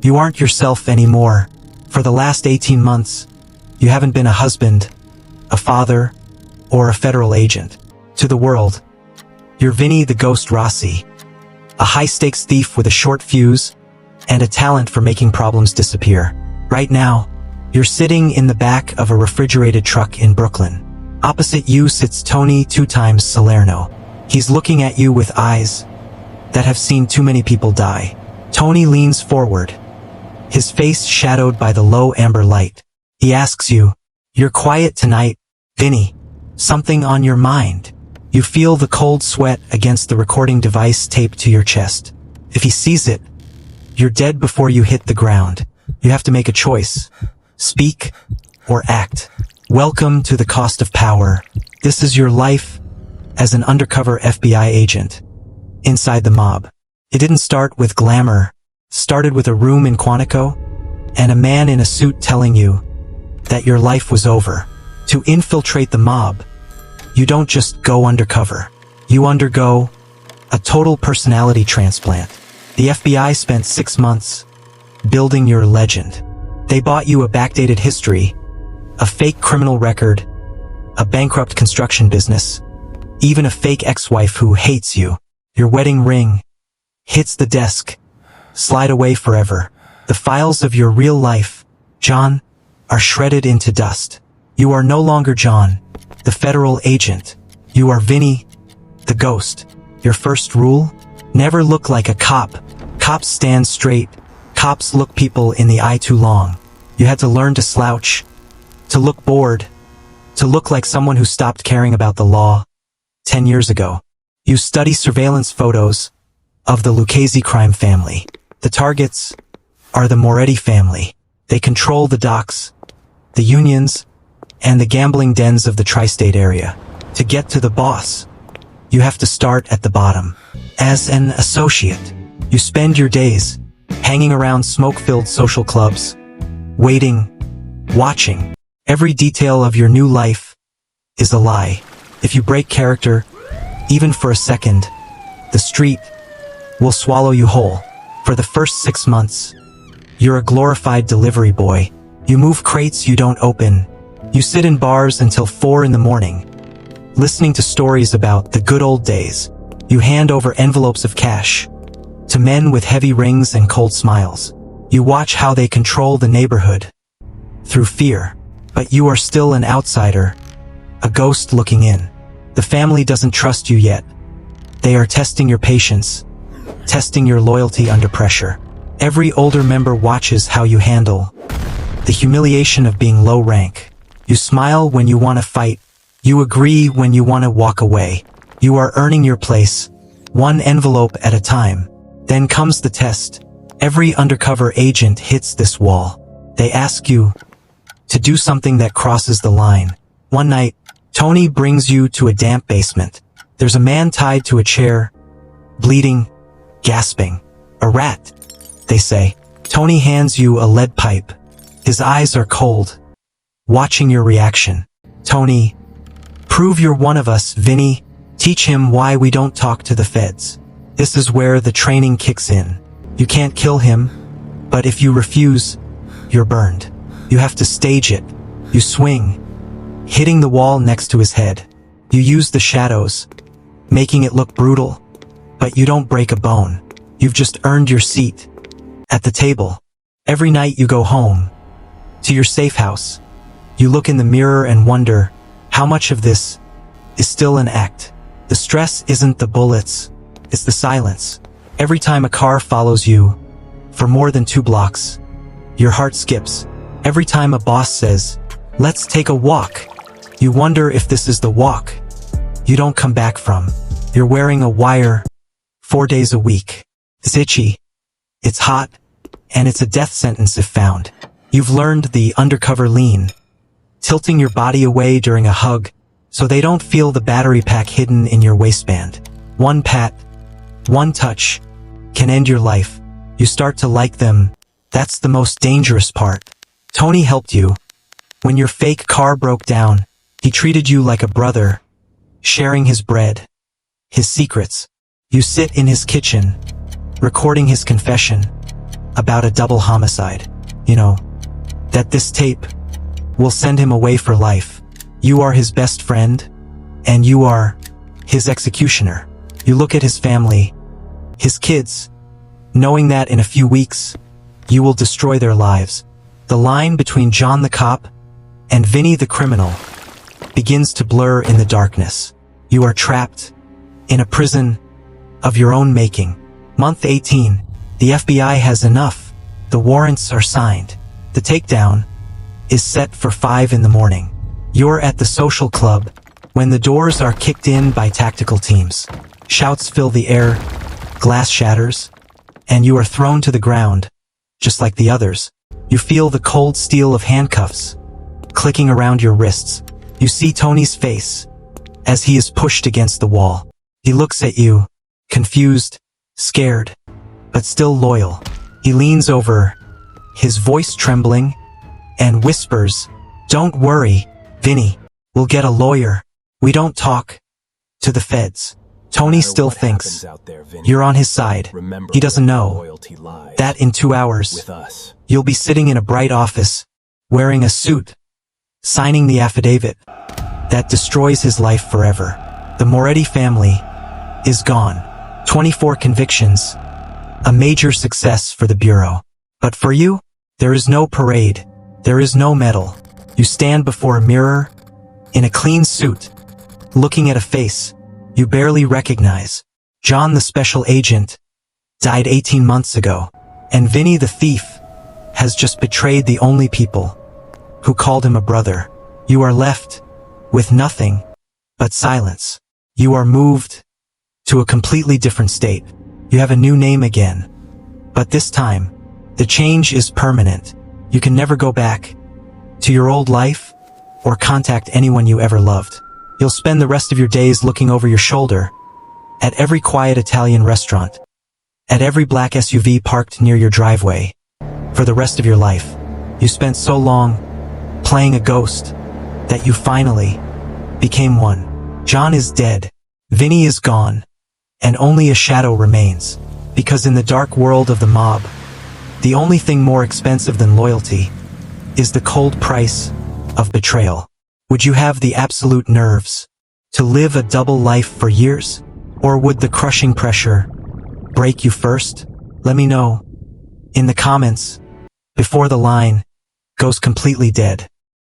You aren't yourself anymore. For the last 18 months, you haven't been a husband, a father, or a federal agent. To the world, you're Vinny the Ghost Rossi, a high-stakes thief with a short fuse and a talent for making problems disappear. Right now, you're sitting in the back of a refrigerated truck in Brooklyn. Opposite you sits Tony 2x Salerno. He's looking at you with eyes that have seen too many people die. Tony leans forward, his face shadowed by the low amber light. He asks you, "You're quiet tonight, Vinny. Something on your mind?" You feel the cold sweat against the recording device taped to your chest. If he sees it, you're dead before you hit the ground. You have to make a choice. Speak or act. Welcome to the cost of power. This is your life as an undercover FBI agent inside the mob. It didn't start with glamour. It started with a room in Quantico and a man in a suit telling you that your life was over. To infiltrate the mob, you don't just go undercover. You undergo a total personality transplant. The FBI spent 6 months building your legend. They bought you a backdated history, a fake criminal record, a bankrupt construction business, even a fake ex-wife who hates you. Your wedding ring hits the desk, slide away forever. The files of your real life, John, are shredded into dust. You are no longer John, the federal agent. You are Vinny, the ghost. Your first rule? Never look like a cop. Cops stand straight. Cops look people in the eye too long. You had to learn to slouch, to look bored, to look like someone who stopped caring about the law 10 years ago. You study surveillance photos of the Lucchese crime family. The targets are the Moretti family. They control the docks, the unions, and the gambling dens of the tri-state area. To get to the boss, you have to start at the bottom. As an associate, you spend your days hanging around smoke-filled social clubs, waiting, watching. Every detail of your new life is a lie. If you break character, even for a second, the street will swallow you whole. For the first 6 months, you're a glorified delivery boy. You move crates you don't open. You sit in bars until 4 in the morning, listening to stories about the good old days. You hand over envelopes of cash to men with heavy rings and cold smiles. You watch how they control the neighborhood through fear. But you are still an outsider, a ghost looking in. The family doesn't trust you yet. They are testing your patience, testing your loyalty under pressure. Every older member watches how you handle the humiliation of being low rank. You smile when you want to fight. You agree when you want to walk away. You are earning your place, one envelope at a time. Then comes the test. Every undercover agent hits this wall. They ask you to do something that crosses the line. One night, Tony brings you to a damp basement. There's a man tied to a chair, bleeding, gasping. A rat, they say. Tony hands you a lead pipe. His eyes are cold, watching your reaction. Tony, prove you're one of us, Vinny. Teach him why we don't talk to the feds. This is where the training kicks in. You can't kill him, but if you refuse, you're burned. You have to stage it. You swing, hitting the wall next to his head. You use the shadows, making it look brutal, but you don't break a bone. You've just earned your seat at the table. Every night you go home, to your safe house. You look in the mirror and wonder, how much of this is still an act? The stress isn't the bullets, it's the silence. Every time a car follows you for more than 2 blocks, your heart skips. Every time a boss says, "Let's take a walk," you wonder if this is the walk you don't come back from. You're wearing a wire 4 days a week. It's itchy, it's hot, and it's a death sentence if found. You've learned the undercover lean, tilting your body away during a hug so they don't feel the battery pack hidden in your waistband. One pat, one touch, can end your life. You start to like them. That's the most dangerous part. Tony helped you. When your fake car broke down, he treated you like a brother, sharing his bread, his secrets. You sit in his kitchen, recording his confession, about a double homicide. You know, that this tape will send him away for life. You are his best friend, and you are his executioner. You look at his family, his kids, knowing that in a few weeks, you will destroy their lives. The line between John the cop and Vinny the criminal begins to blur in the darkness. You are trapped in a prison of your own making. Month 18, the FBI has enough. The warrants are signed. The takedown is set for 5 in the morning. You're at the social club when the doors are kicked in by tactical teams. Shouts fill the air, glass shatters, and you are thrown to the ground, just like the others. You feel the cold steel of handcuffs clicking around your wrists. You see Tony's face as he is pushed against the wall. He looks at you, confused, scared, but still loyal. He leans over, his voice trembling, and whispers, "Don't worry, Vinny. We'll get a lawyer. We don't talk to the feds." Tony still thinks you're on his side. He doesn't know that in 2 hours, you'll be sitting in a bright office, wearing a suit, signing the affidavit that destroys his life forever. The Moretti family is gone. 24 convictions, a major success for the Bureau. But for you, there is no parade. There is no medal. You stand before a mirror, in a clean suit, looking at a face you barely recognize. John the special agent died 18 months ago, and Vinny the thief has just betrayed the only people who called him a brother. You are left with nothing but silence. You are moved to a completely different state. You have a new name again, but this time, the change is permanent. You can never go back to your old life or contact anyone you ever loved. You'll spend the rest of your days looking over your shoulder at every quiet Italian restaurant, at every black SUV parked near your driveway. For the rest of your life, you spent so long playing a ghost that you finally became one. John is dead, Vinny is gone, and only a shadow remains. Because in the dark world of the mob, the only thing more expensive than loyalty is the cold price of betrayal. Would you have the absolute nerves to live a double life for years? Or would the crushing pressure break you first? Let me know in the comments before the line goes completely dead.